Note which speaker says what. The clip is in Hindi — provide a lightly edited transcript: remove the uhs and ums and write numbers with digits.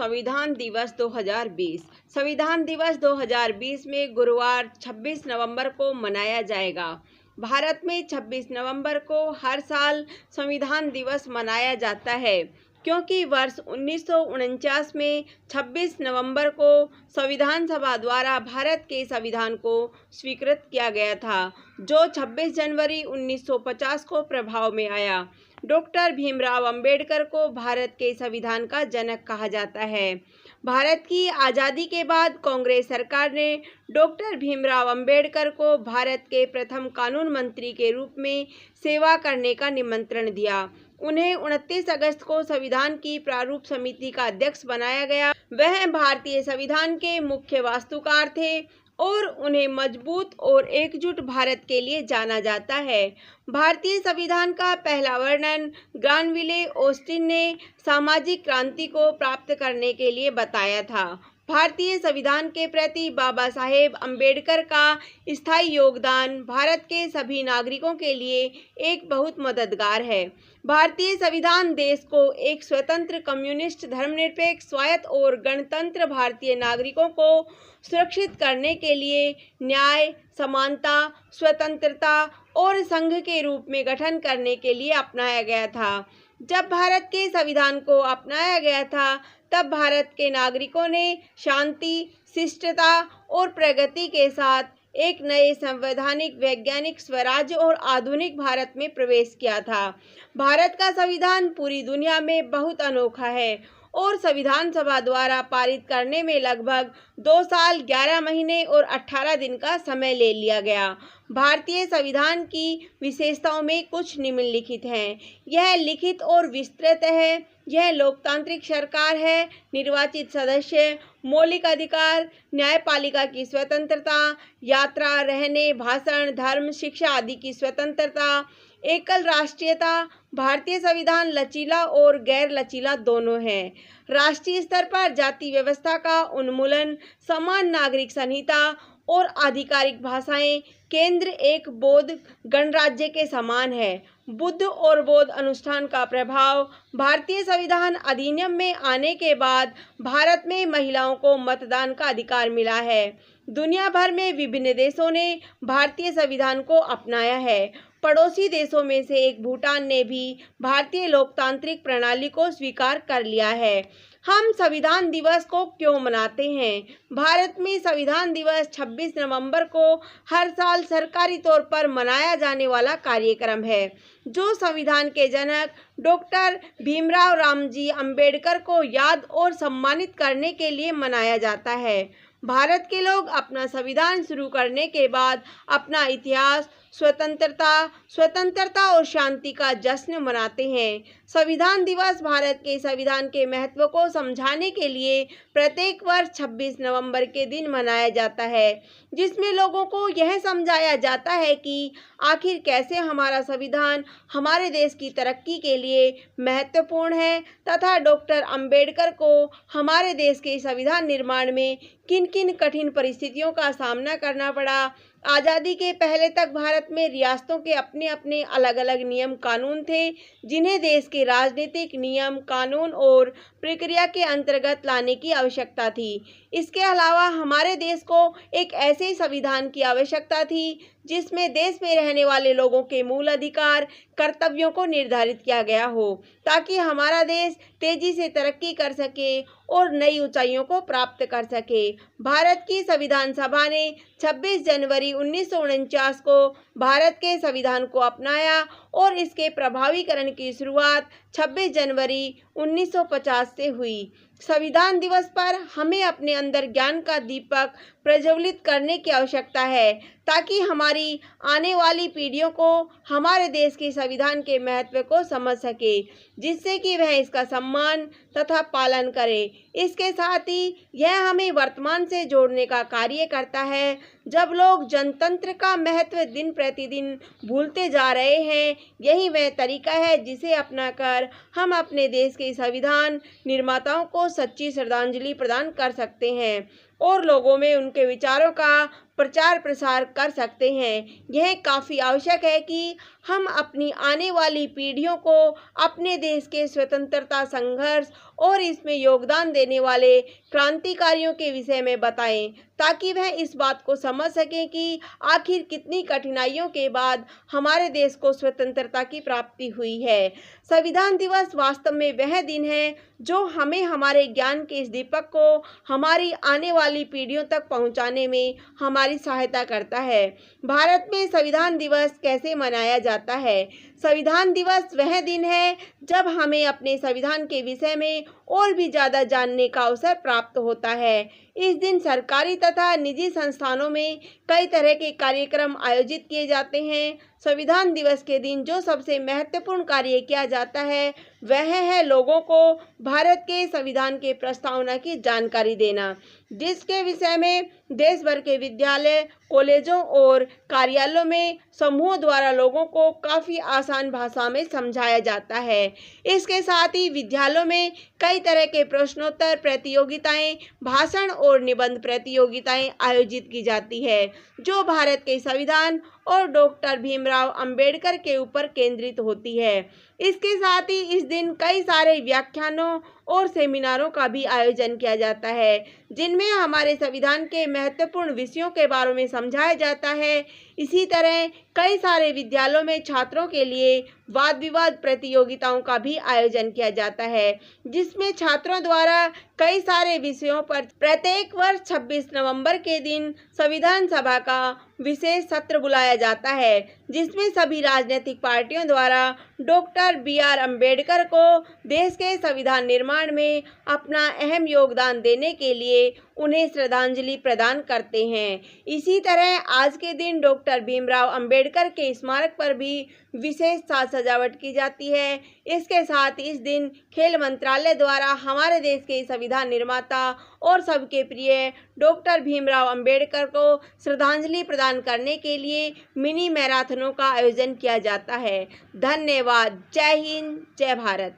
Speaker 1: संविधान दिवस 2020। संविधान दिवस 2020 में गुरुवार 26 नवंबर को मनाया जाएगा। भारत में 26 नवंबर को हर साल संविधान दिवस मनाया जाता है, क्योंकि वर्ष 1949 में 26 नवंबर को संविधान सभा द्वारा भारत के संविधान को स्वीकृत किया गया था, जो 26 जनवरी 1950 को प्रभाव में आया। डॉक्टर भीमराव अंबेडकर को भारत के संविधान का जनक कहा जाता है। भारत की आज़ादी के बाद कांग्रेस सरकार ने डॉक्टर भीमराव अंबेडकर को भारत के प्रथम कानून मंत्री के रूप में सेवा करने का निमंत्रण दिया। उन्हें 29 अगस्त को संविधान की प्रारूप समिति का अध्यक्ष बनाया गया। वह भारतीय संविधान के मुख्य वास्तुकार थे और उन्हें मजबूत और एकजुट भारत के लिए जाना जाता है। भारतीय संविधान का पहला वर्णन ग्रानविले ऑस्टिन ने सामाजिक क्रांति को प्राप्त करने के लिए बताया था। भारतीय संविधान के प्रति बाबा साहेब अम्बेडकर का स्थायी योगदान भारत के सभी नागरिकों के लिए एक बहुत मददगार है। भारतीय संविधान देश को एक स्वतंत्र, कम्युनिस्ट, धर्मनिरपेक्ष, स्वायत्त और गणतंत्र भारतीय नागरिकों को सुरक्षित करने के लिए न्याय, समानता, स्वतंत्रता और संघ के रूप में गठन करने के लिए अपनाया गया था। जब भारत के संविधान को अपनाया गया था, तब भारत के नागरिकों ने शांति, शिष्टता और प्रगति के साथ एक नए संवैधानिक, वैज्ञानिक स्वराज्य और आधुनिक भारत में प्रवेश किया था। भारत का संविधान पूरी दुनिया में बहुत अनोखा है और संविधान सभा द्वारा पारित करने में लगभग 2 साल 11 महीने और 18 दिन का समय ले लिया गया। भारतीय संविधान की विशेषताओं में कुछ निम्नलिखित हैं। यह लिखित और विस्तृत है। यह लोकतांत्रिक सरकार है। निर्वाचित सदस्य, मौलिक अधिकार, न्यायपालिका की स्वतंत्रता, यात्रा, रहने, भाषण, धर्म, शिक्षा आदि की स्वतंत्रता, एकल राष्ट्रीयता। भारतीय संविधान लचीला और गैर लचीला दोनों है। राष्ट्रीय स्तर पर जाति व्यवस्था का उन्मूलन, समान नागरिक संहिता और आधिकारिक भाषाएं। केंद्र एक बौद्ध गणराज्य के समान है। बुद्ध और बौद्ध अनुष्ठान का प्रभाव। भारतीय संविधान अधिनियम में आने के बाद भारत में महिलाओं को मतदान का अधिकार मिला है। दुनिया भर में विभिन्न देशों ने भारतीय संविधान को अपनाया है। पड़ोसी देशों में से एक भूटान ने भी भारतीय लोकतांत्रिक प्रणाली को स्वीकार कर लिया है। हम संविधान दिवस को क्यों मनाते हैं? भारत में संविधान दिवस 26 नवंबर को हर साल सरकारी तौर पर मनाया जाने वाला कार्यक्रम है, जो संविधान के जनक डॉक्टर भीमराव रामजी अंबेडकर को याद और सम्मानित करने के लिए मनाया जाता है। भारत के लोग अपना संविधान शुरू करने के बाद अपना इतिहास, स्वतंत्रता और शांति का जश्न मनाते हैं। संविधान दिवस भारत के संविधान के महत्व को समझाने के लिए प्रत्येक वर्ष 26 नवंबर के दिन मनाया जाता है, जिसमें लोगों को यह समझाया जाता है कि आखिर कैसे हमारा संविधान हमारे देश की तरक्की के लिए महत्वपूर्ण है तथा डॉक्टर अंबेडकर को हमारे देश के संविधान निर्माण में किन किन कठिन परिस्थितियों का सामना करना पड़ा। आज़ादी के पहले तक भारत में रियासतों के अपने अपने अलग अलग नियम कानून थे, जिन्हें देश के राजनीतिक नियम, कानून और प्रक्रिया के अंतर्गत लाने की आवश्यकता थी। इसके अलावा हमारे देश को एक ऐसे संविधान की आवश्यकता थी जिसमें देश में रहने वाले लोगों के मूल अधिकार, कर्तव्यों को निर्धारित किया गया हो, ताकि हमारा देश तेजी से तरक्की कर सके और नई ऊंचाइयों को प्राप्त कर सके। भारत की संविधान सभा ने 26 जनवरी 1949 को भारत के संविधान को अपनाया और इसके प्रभावीकरण की शुरुआत 26 जनवरी 1950 से हुई। संविधान दिवस पर हमें अपने अंदर ज्ञान का दीपक प्रज्वलित करने की आवश्यकता है, ताकि हमारी आने वाली पीढ़ियों को हमारे देश के संविधान के महत्व को समझ सके, जिससे कि वह इसका सम्मान तथा पालन करे। इसके साथ ही यह हमें वर्तमान से जोड़ने का कार्य करता है। जब लोग जनतंत्र का महत्व दिन प्रतिदिन भूलते जा रहे हैं, यही वह तरीका है जिसे अपनाकर हम अपने देश के संविधान निर्माताओं को सच्ची श्रद्धांजलि प्रदान कर सकते हैं। और लोगों में उनके विचारों का प्रचार प्रसार कर सकते हैं। यह काफ़ी आवश्यक है कि हम अपनी आने वाली पीढ़ियों को अपने देश के स्वतंत्रता संघर्ष और इसमें योगदान देने वाले क्रांतिकारियों के विषय में बताएं, ताकि वह इस बात को समझ सकें कि आखिर कितनी कठिनाइयों के बाद हमारे देश को स्वतंत्रता की प्राप्ति हुई है। संविधान दिवस वास्तव में वह दिन है जो हमें हमारे ज्ञान के इस दीपक को हमारी आने वाली पीढ़ियों तक पहुंचाने में हमारी सहायता करता है। भारत में संविधान दिवस कैसे मनाया जाता है? संविधान दिवस वह दिन है जब हमें अपने संविधान के विषय में और भी ज़्यादा जानने का अवसर प्राप्त होता है। इस दिन सरकारी तथा निजी संस्थानों में कई तरह के कार्यक्रम आयोजित किए जाते हैं। संविधान दिवस के दिन जो सबसे महत्वपूर्ण कार्य किया जाता है वह है लोगों को भारत के संविधान के प्रस्तावना की जानकारी देना, जिसके विषय में देश भर के विद्यालय, कॉलेजों और कार्यालयों में समूहों द्वारा लोगों को काफ़ी आसान भाषा में समझाया जाता है। इसके साथ ही विद्यालयों में कई तरह के प्रश्नोत्तर प्रतियोगिताएं, भाषण और निबंध प्रतियोगिताएं आयोजित की जाती है, जो भारत के संविधान और डॉक्टर भीमराव अंबेडकर के ऊपर केंद्रित होती है। इसके साथ ही इस दिन कई सारे व्याख्यानों और सेमिनारों का भी आयोजन किया जाता है, जिनमें हमारे संविधान के महत्वपूर्ण विषयों के बारे में समझाया जाता है। इसी तरह कई सारे विद्यालयों में छात्रों के लिए वाद विवाद प्रतियोगिताओं का भी आयोजन किया जाता है, जिसमें छात्रों द्वारा कई सारे विषयों पर प्रत्येक वर्ष 26 नवंबर के दिन संविधान सभा का विशेष सत्र बुलाया जाता है, जिसमें सभी राजनीतिक पार्टियों द्वारा डॉक्टर बी.आर. अम्बेडकर को देश के संविधान निर्माण में अपना अहम योगदान देने के लिए उन्हें श्रद्धांजलि प्रदान करते हैं। इसी तरह आज के दिन डॉक्टर भीमराव अंबेडकर के स्मारक पर भी विशेष साज सजावट की जाती है। इसके साथ इस दिन खेल मंत्रालय द्वारा हमारे देश के संविधान निर्माता और सबके प्रिय डॉक्टर भीमराव अंबेडकर को श्रद्धांजलि प्रदान करने के लिए मिनी मैराथनों का आयोजन किया जाता है। धन्यवाद। जय हिंद, जय भारत।